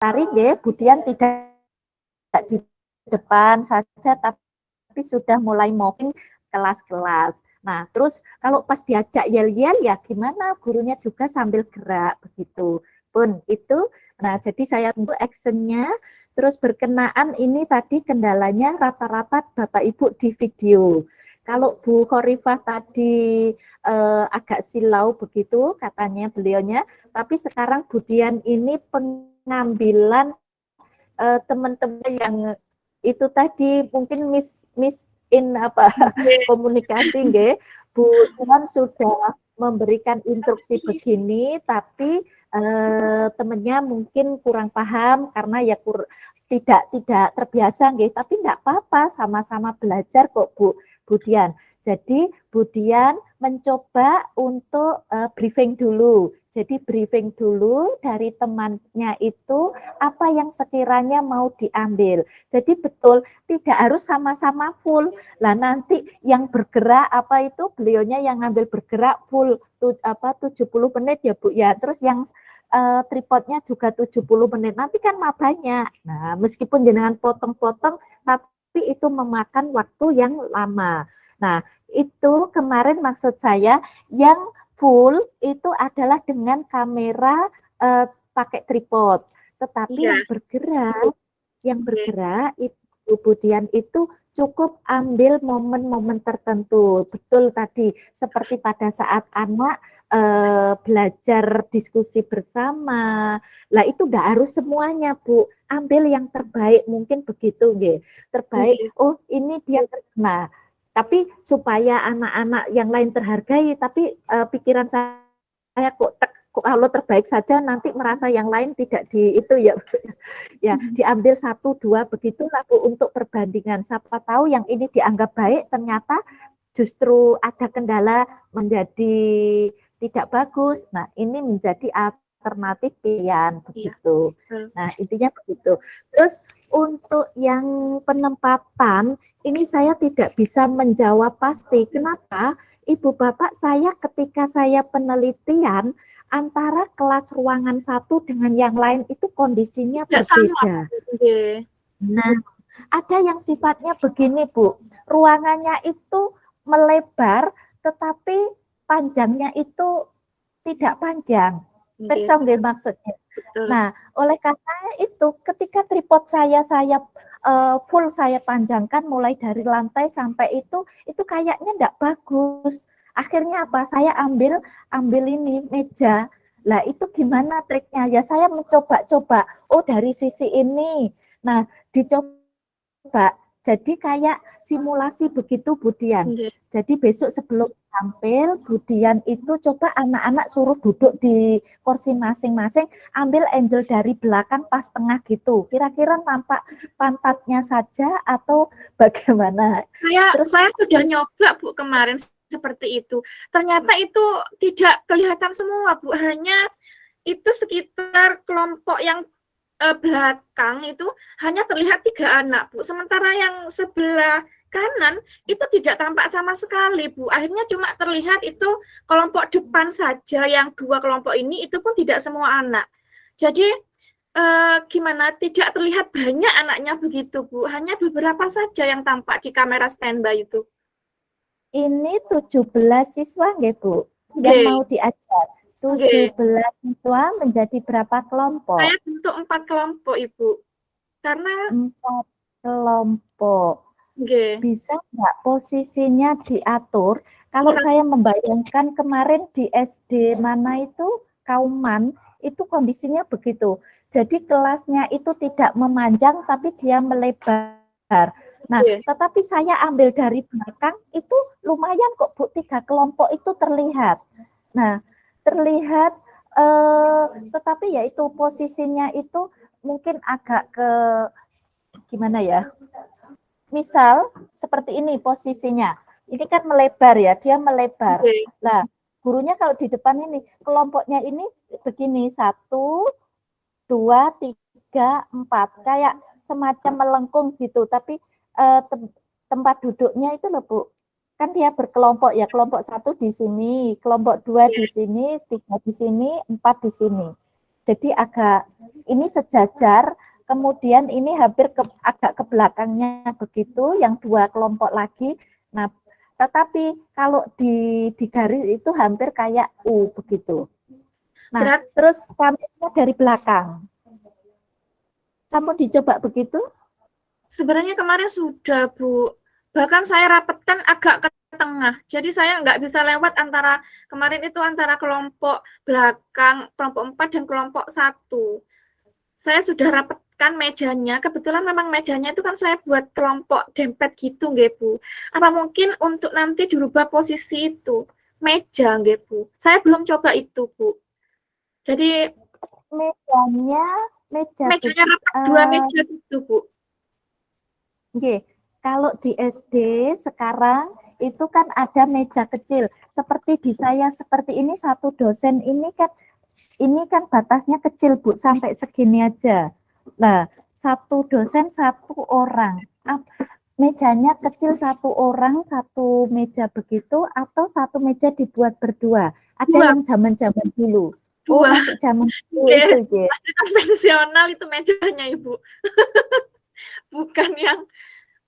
tarik ya, Budian tidak di depan saja, tapi sudah mulai mopping kelas-kelas. Nah, terus kalau pas diajak yel-yel ya gimana, gurunya juga sambil gerak begitu. Pun itu, nah jadi saya tunggu actionnya, terus berkenaan ini tadi kendalanya rata-rata Bapak Ibu di video. Kalau Bu Khorifah tadi agak silau begitu katanya beliaunya, tapi sekarang Budian ini pengambilan teman-teman yang itu tadi mungkin in apa komunikasi nggih. Bu Tuhan sudah memberikan instruksi begini, tapi temennya mungkin kurang paham karena ya tidak terbiasa nggih, tapi enggak apa-apa, sama-sama belajar kok Bu Dian. Jadi Bu Dian mencoba untuk briefing dulu. Jadi briefing dulu dari temannya itu apa yang sekiranya mau diambil. Jadi betul tidak harus sama-sama full. Lah nanti yang bergerak apa itu beliaunya yang ngambil bergerak full 70 menit ya Bu ya. Terus yang tripodnya juga 70 menit. Nanti kan banyak. Nah, meskipun jenengan potong-potong tapi itu memakan waktu yang lama. Nah, itu kemarin maksud saya yang full itu adalah dengan kamera pakai tripod, tetapi yang bergerak itu kemudian itu cukup ambil momen-momen tertentu. Betul tadi seperti pada saat anak belajar diskusi bersama. Lah itu enggak harus semuanya, Bu. Ambil yang terbaik mungkin begitu nggih. Terbaik. Oh, ini dia. Nah, tapi supaya anak-anak yang lain terhargai, tapi pikiran saya kok kalau terbaik saja nanti merasa yang lain tidak di itu ya, ya diambil 1, 2 begitu lalu untuk perbandingan. Siapa tahu yang ini dianggap baik ternyata justru ada kendala menjadi tidak bagus. Nah ini menjadi alternatif pilihan begitu. Nah intinya begitu. Terus untuk yang penempatan ini saya tidak bisa menjawab pasti. Kenapa? Ibu bapak saya ketika saya penelitian antara kelas ruangan satu dengan yang lain itu kondisinya berbeda. Nah, ada yang sifatnya begini Bu, ruangannya itu melebar tetapi panjangnya itu tidak panjang. Persa nggih maksudnya. Nah, oleh karena itu ketika tripod saya full saya panjangkan mulai dari lantai sampai itu kayaknya enggak bagus. Akhirnya apa? Saya ambil ini meja. Lah itu gimana triknya? Ya saya mencoba-coba. Oh dari sisi ini. Nah dicoba. Jadi kayak simulasi begitu Budian. Jadi besok sebelum tampil Budian itu coba anak-anak suruh duduk di kursi masing-masing, ambil angel dari belakang pas tengah gitu. Kira-kira nampak pantatnya saja atau bagaimana? Saya sudah nyoba Bu kemarin seperti itu. Ternyata itu tidak kelihatan semua Bu, hanya itu sekitar kelompok yang belakang itu hanya terlihat 3 anak Bu, sementara yang sebelah kanan itu tidak tampak sama sekali Bu. Akhirnya cuma terlihat itu kelompok depan saja, yang 2 kelompok ini itu pun tidak semua anak. Jadi gimana, tidak terlihat banyak anaknya begitu Bu, hanya beberapa saja yang tampak di kamera standby itu. Ini 17 siswa nggih Bu yang mau diajar. 17 siswa menjadi berapa kelompok? Saya bentuk 4 kelompok Ibu. Karena 4 kelompok. Bisa nggak posisinya diatur? Kalau saya membayangkan kemarin di SD mana itu Kauman itu kondisinya begitu. Jadi kelasnya itu tidak memanjang tapi dia melebar. Nah, tetapi saya ambil dari belakang itu lumayan kok Bu, 3 kelompok itu terlihat. Nah, terlihat tetapi ya itu posisinya itu mungkin agak ke gimana ya? Misal seperti ini posisinya. Ini kan melebar ya, dia melebar. Nah, gurunya kalau di depan ini kelompoknya ini begini 1 2 3 4 kayak semacam melengkung gitu, tapi tempat duduknya itu loh Bu, kan dia berkelompok ya, kelompok 1 di sini, kelompok 2 di sini, 3 di sini, 4 di sini. Jadi agak ini sejajar, kemudian ini hampir agak ke belakangnya begitu, yang dua kelompok lagi. Nah, tetapi kalau di garis itu hampir kayak U begitu. Nah, terus kameranya dari belakang. Kamu dicoba begitu? Sebenarnya kemarin sudah, Bu. Bahkan saya rapatkan agak ke tengah. Jadi saya nggak bisa lewat antara, kemarin itu antara kelompok belakang, kelompok 4 dan kelompok 1. Saya sudah rapatkan mejanya. Kebetulan memang mejanya itu kan saya buat kelompok dempet gitu, nggih, Bu. Apa mungkin untuk nanti dirubah posisi itu? Meja, nggih, Bu. Saya belum coba itu, Bu. Jadi mejanya rapat dua meja gitu, Bu. Oke, kalau di SD sekarang itu kan ada meja kecil. Seperti di saya seperti ini, satu dosen ini kan batasnya kecil, Bu, sampai segini aja. Nah, satu dosen satu orang. Mejanya kecil satu orang, satu meja begitu, atau satu meja dibuat berdua. Ada yang zaman-zaman dulu. Oh, masih zaman dulu itu, ya. Masih konvensional itu mejanya, Ibu.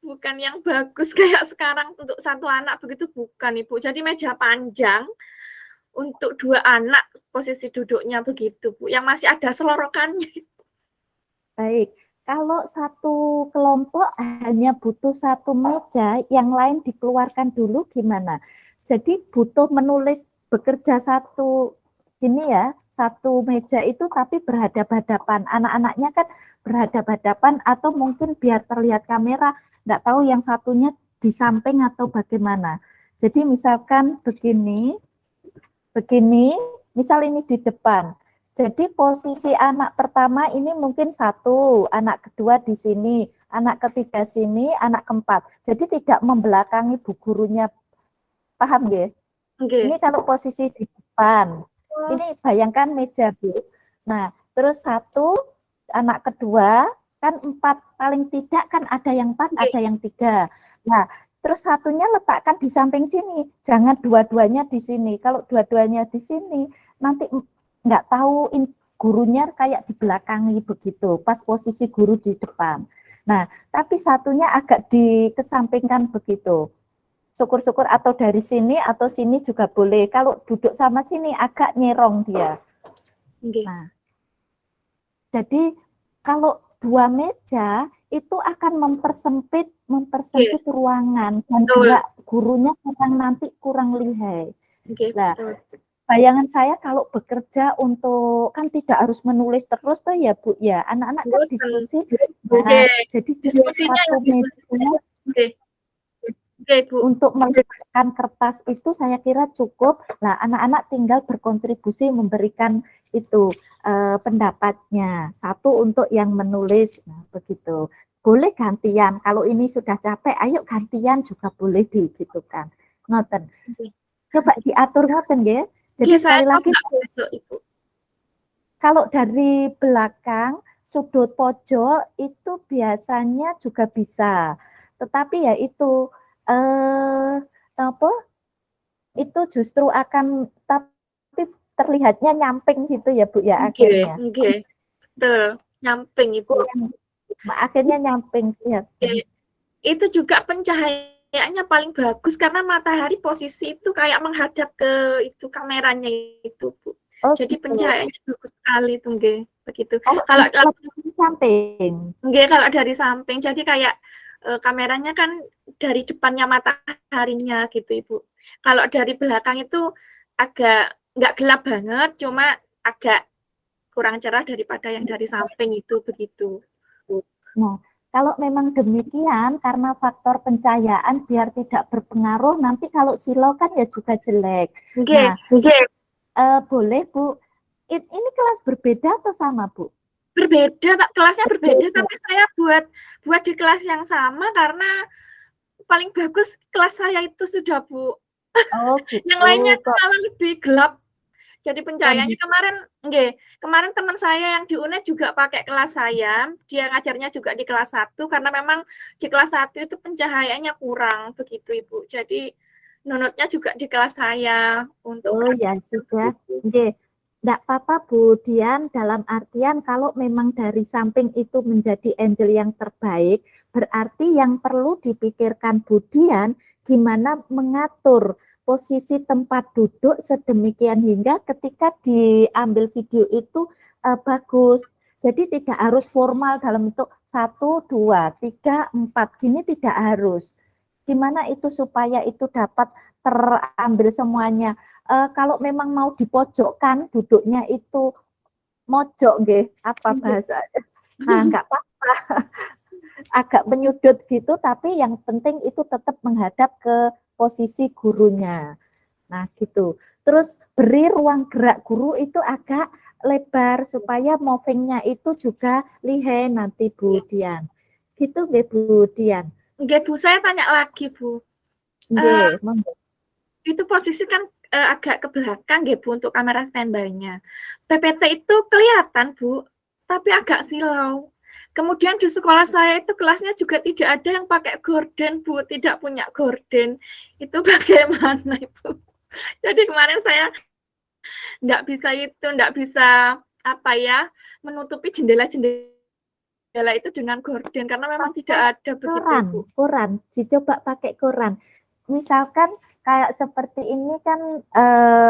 bukan yang bagus kayak sekarang untuk satu anak begitu, bukan, Ibu. Jadi meja panjang untuk dua anak, posisi duduknya begitu, Bu. Yang masih ada selorokannya. Baik, kalau satu kelompok hanya butuh satu meja, yang lain dikeluarkan dulu gimana? Jadi butuh menulis bekerja satu ini ya, satu meja itu tapi berhadap-hadapan. Anak-anaknya kan berhadap-hadapan atau mungkin biar terlihat kamera, nggak tahu yang satunya di samping atau bagaimana. Jadi misalkan begini, misal ini di depan. Jadi posisi anak pertama ini mungkin satu, anak kedua di sini, anak ketiga sini, anak keempat. Jadi tidak membelakangi bu gurunya, paham ya? Okay. Ini kalau posisi di depan, ini bayangkan meja, Bu. Nah, terus satu, anak kedua, kan 4, paling tidak kan ada yang 4, ada yang 3. Nah, terus satunya letakkan di samping sini, jangan dua-duanya di sini. Kalau dua-duanya di sini, nanti nggak tahu gurunya kayak di belakangi begitu, pas posisi guru di depan. Nah, tapi satunya agak dikesampingkan begitu. Syukur-syukur atau dari sini atau sini juga boleh. Kalau duduk sama sini agak nyerong dia. Nah, jadi kalau dua meja itu akan mempersempit ruangan dan juga gurunya nanti kurang lihai. Nah, bayangan saya kalau bekerja untuk kan tidak harus menulis terus tuh ya Bu ya, anak-anak kan diskusi. Nah, jadi diskusinya satu meja untuk meletakkan kertas itu saya kira cukup. Nah, anak-anak tinggal berkontribusi memberikan itu pendapatnya. Satu untuk yang menulis, nah, begitu. Boleh gantian. Kalau ini sudah capek, ayo gantian juga boleh digitukan. Ngoten. Coba diatur ngoten ya. Jadi sekali lagi, kalau dari belakang sudut pojok itu biasanya juga bisa. Tetapi ya itu itu justru akan tapi terlihatnya nyamping gitu ya Bu ya akhirnya. Betul, nyamping Ibu. Akhirnya nyamping ya. Itu juga pencahayaannya paling bagus karena matahari posisi itu kayak menghadap ke itu kameranya itu Bu. Jadi pencahayaannya bagus sekali itu nggih, begitu. Kalau dari samping. Nggih, kalau dari samping jadi kayak kameranya kan dari depannya mataharinya gitu Ibu. Kalau dari belakang itu agak nggak gelap banget, cuma agak kurang cerah daripada yang dari samping itu begitu. Nah, kalau memang demikian karena faktor pencahayaan biar tidak berpengaruh, nanti kalau silau kan ya juga jelek. Nah, boleh Bu, ini kelas berbeda atau sama Bu? Berbeda, Pak. Kelasnya berbeda, tapi saya buat di kelas yang sama karena paling bagus kelas saya itu sudah Bu. Gitu. Yang lainnya malah lebih gelap. Jadi pencahayaannya kemarin teman saya yang di UNED juga pakai kelas saya, dia ngajarnya juga di kelas 1 karena memang di kelas 1 itu pencahayaannya kurang begitu Ibu. Jadi nunutnya juga di kelas saya untuk ya sudah. Enggak apa-apa Bu Dian, dalam artian kalau memang dari samping itu menjadi angel yang terbaik, berarti yang perlu dipikirkan Bu Dian gimana mengatur posisi tempat duduk sedemikian hingga ketika diambil video itu bagus. Jadi tidak harus formal dalam bentuk 1, 2, 3, 4, gini tidak harus. Gimana itu supaya itu dapat terambil semuanya. Kalau memang mau dipojokkan duduknya itu mojok nggih, apa bahasa? Nah, enggak apa-apa. Agak menyudut gitu, tapi yang penting itu tetap menghadap ke posisi gurunya. Nah, gitu. Terus beri ruang gerak guru itu agak lebar supaya movingnya itu juga lihai nanti Bu Dian. Gitu nggih Bu Dian. Nggih Bu, saya tanya lagi Bu. Nggih, Itu posisi kan agak ke belakang nggih Bu untuk kamera standby-nya. PPT itu kelihatan Bu, tapi agak silau. Kemudian di sekolah saya itu kelasnya juga tidak ada yang pakai gorden Bu, tidak punya gorden. Itu bagaimana Ibu? Jadi kemarin saya nggak bisa apa ya, menutupi jendela itu dengan gorden karena memang tidak ada begitu Bu. Koran, dicoba pakai koran. Misalkan kayak seperti ini kan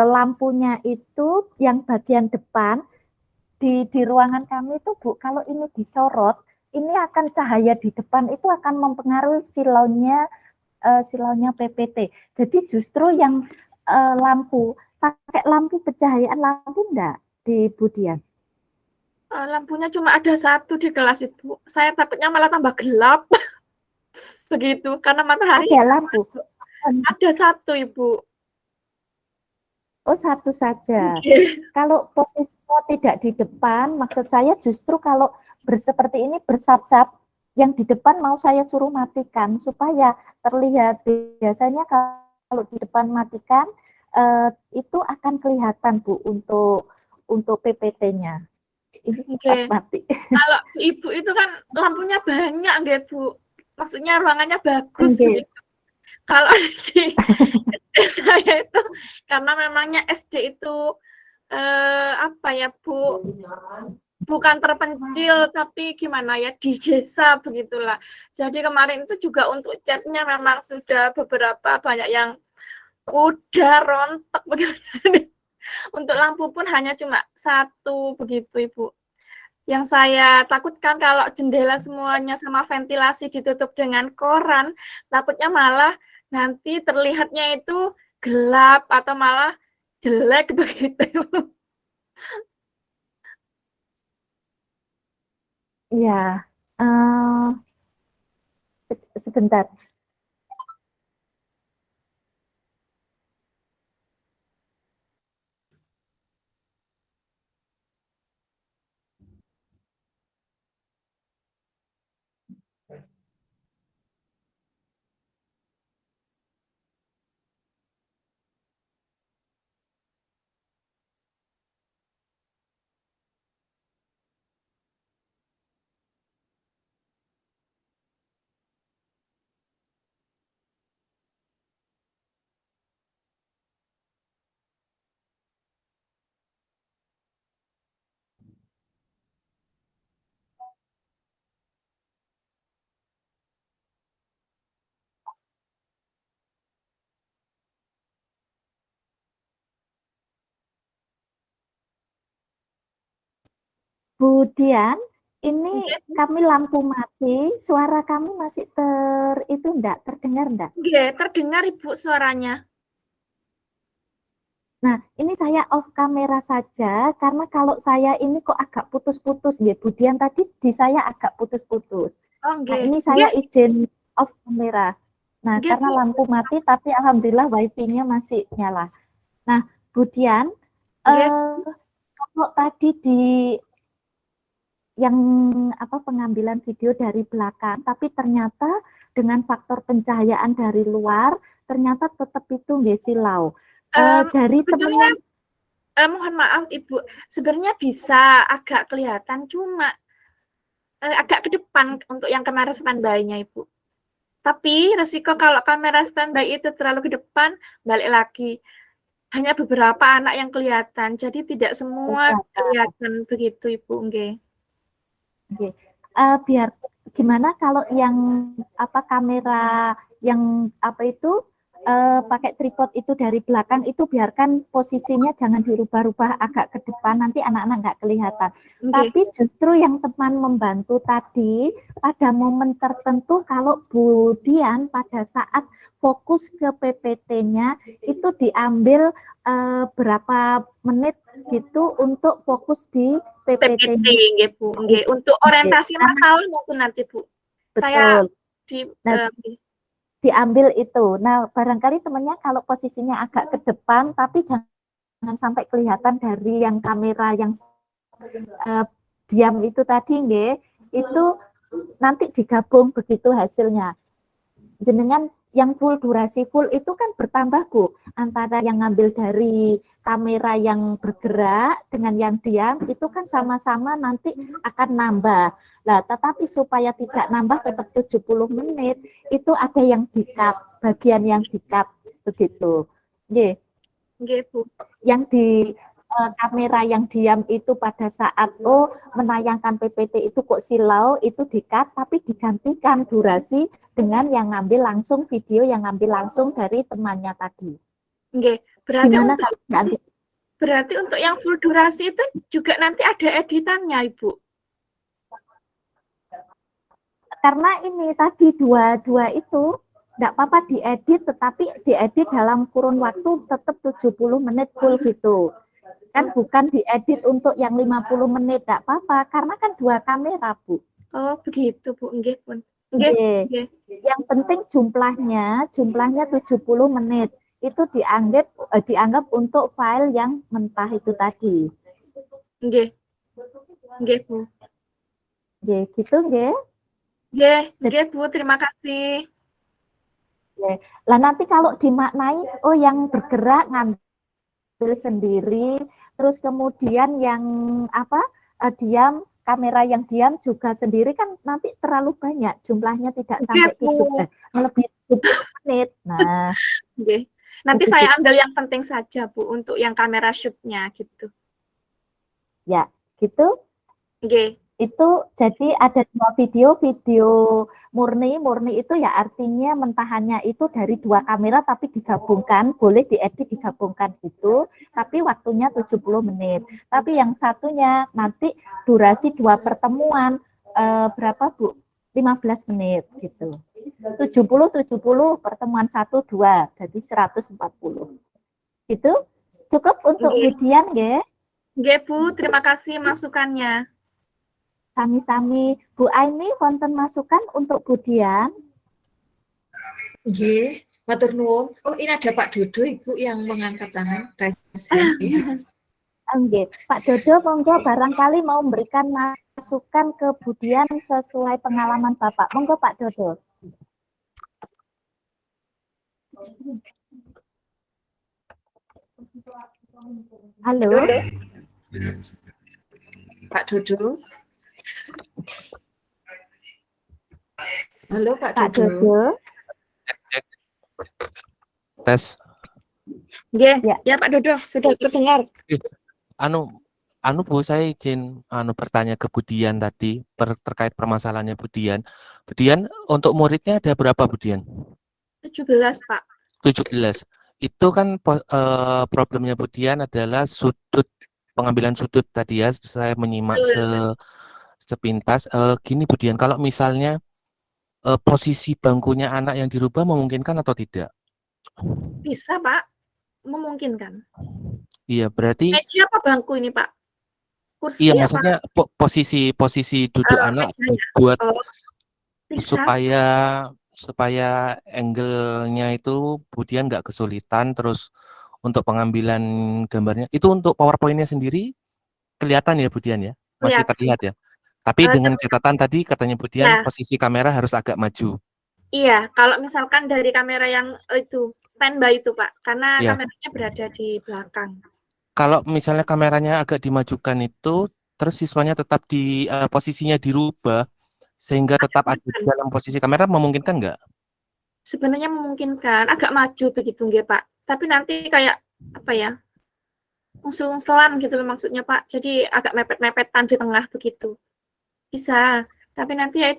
lampunya itu yang bagian depan di ruangan kami itu Bu, kalau ini disorot, ini akan cahaya di depan itu akan mempengaruhi silaunya PPT. Jadi justru yang pakai lampu pencahayaan lampu enggak di Budian? Lampunya cuma ada satu di kelas Ibu. Saya takutnya malah tambah gelap. Begitu, karena matahari. Ada lampu? Ada satu Ibu. Oh, satu saja. Kalau posisinya tidak di depan, maksud saya justru kalau seperti ini bersap-sap, yang di depan mau saya suruh matikan supaya terlihat. Biasanya kalau di depan matikan, itu akan kelihatan Bu untuk PPT-nya. Ini pas mati. Kalau Ibu itu kan lampunya banyak nggih Bu. Maksudnya ruangannya bagus gitu. Kalau di SD saya itu karena memangnya SD itu apa ya Bu, bukan terpencil tapi gimana ya di desa begitulah. Jadi kemarin itu juga untuk catnya memang sudah beberapa banyak yang udah rontok begitu. Untuk lampu pun hanya cuma satu begitu Ibu. Yang saya takutkan kalau jendela semuanya sama ventilasi ditutup dengan koran, takutnya malah nanti terlihatnya itu gelap atau malah jelek begitu. Ya, sebentar. Kemudian ini kami lampu mati, suara kami masih terdengar enggak? Iya, terdengar Ibu suaranya. Nah, ini saya off kamera saja karena kalau saya ini kok agak putus-putus ya. Budian tadi di saya agak putus-putus. Nah, ini saya izin off kamera. Nah, karena lampu mati tapi alhamdulillah wifi-nya masih nyala. Nah, Budian, kalau tadi yang pengambilan video dari belakang, tapi ternyata dengan faktor pencahayaan dari luar, ternyata tetap itu nggak silau. Dari teman mohon maaf Ibu, sebenarnya bisa agak kelihatan, cuma agak ke depan untuk yang kamera standby-nya Ibu. Tapi resiko kalau kamera standby itu terlalu ke depan, balik lagi. hanya beberapa anak yang kelihatan. Jadi tidak semua kelihatan begitu, Ibu. Nggih. Oke. Biar gimana kalau yang kamera yang itu pakai tripod itu dari belakang itu biarkan posisinya jangan dirubah-rubah agak ke depan, nanti anak-anak nggak kelihatan. Okay. Tapi justru yang teman membantu tadi pada momen tertentu kalau Bu Dian pada saat fokus ke PPT-nya itu diambil berapa menit gitu untuk fokus di PPT. nggih, Bu. Nggih, untuk orientasi masalah mungkin nanti, Bu. Betul. Saya diambil itu. Nah, barangkali temannya kalau posisinya agak ke depan, tapi jangan sampai kelihatan dari yang kamera yang diam itu tadi, nggih, itu nanti digabung begitu hasilnya. Jenengan yang full durasi full itu kan bertambah, Bu, antara yang ngambil dari kamera yang bergerak dengan yang diam itu kan sama-sama nanti akan nambah. Nah, tetapi supaya tidak nambah tetap 70 menit, itu ada yang di-cut, bagian yang di-cut begitu. Nggih. Nggih, Bu. Yang di kamera yang diam itu pada saat menayangkan PPT itu kok silau, itu di-cut tapi digantikan durasi dengan yang ngambil langsung video yang ngambil langsung dari temannya tadi. Nggih, berarti untuk yang full durasi itu juga nanti ada editannya, Ibu. Karena ini tadi dua itu enggak apa-apa diedit, tetapi diedit dalam kurun waktu tetap 70 menit full gitu. Kan bukan diedit untuk yang 50 menit, enggak apa-apa, karena kan dua kamera, Bu. Oh, begitu, Bu. Nggih, pun. Nggih. Yang penting jumlahnya 70 menit. Itu dianggap untuk file yang mentah itu tadi. Nggih. Nggih, Bu. Nggih, gitu nggih. Nggih, Bu, terima kasih. Lah nanti kalau dimaknai, yang bergerak ngambil sendiri, terus kemudian yang diam, kamera yang diam juga sendiri kan nanti terlalu banyak, jumlahnya tidak sampai 70, melebihi 70 menit. Nah, nanti saya ambil yang penting saja, Bu, untuk yang kamera shoot-nya gitu. Ya, gitu. Nggih. Itu jadi ada dua video murni itu ya artinya mentahannya itu dari dua kamera tapi digabungkan, boleh diedit digabungkan itu, tapi waktunya 70 menit. Tapi yang satunya nanti durasi dua pertemuan berapa, Bu? 15 menit gitu. 70 pertemuan 1 2 jadi 140. Itu cukup untuk Dian nggih? Nggih, Bu, terima kasih masukannya. Sami-sami. Bu Aini wonten masukan untuk Bu Dian? Nggih, matur nuwun. Oh, ini ada Pak Dodo, Ibu yang mengangkat tangan. Nggih, Pak Dodo monggo barangkali mau memberikan masukan ke Bu Dian sesuai pengalaman Bapak. Monggo Pak Dodo. Halo. Pak Dodo. Halo Pak Dodo. Tes. Ya Pak Dodo, sudah terdengar. Bu, saya izin bertanya ke Bu Dian tadi terkait permasalahannya Bu Dian. Bu Dian, untuk muridnya ada berapa Bu Dian? 17, Pak. 17. Itu kan problemnya Bu Dian adalah pengambilan sudut tadi ya. Saya menyimak sepintas. Gini Bu Dian, kalau misalnya posisi bangkunya anak yang dirubah memungkinkan atau tidak? Bisa, Pak. Memungkinkan. Iya, berarti meja apa bangku ini, Pak? Kursi iya, apa? maksudnya posisi duduk anak buat supaya angle-nya itu Bu Dian nggak kesulitan, terus untuk pengambilan gambarnya itu untuk PowerPoint-nya sendiri kelihatan ya Bu Dian ya? Masih terlihat ya? Tapi dengan catatan tadi katanya Bu Dian posisi kamera harus agak maju. Iya, kalau misalkan dari kamera yang itu standby itu Pak, karena kameranya berada di belakang. Kalau misalnya kameranya agak dimajukan itu, terus siswanya tetap di posisinya dirubah sehingga tetap ada dalam posisi kamera, memungkinkan nggak? Sebenarnya memungkinkan, agak maju begitu nggih Pak. Tapi nanti kayak apa ya, usul-usulan gitu loh maksudnya Pak. Jadi agak mepet-mepetan di tengah begitu. Bisa, tapi nanti ya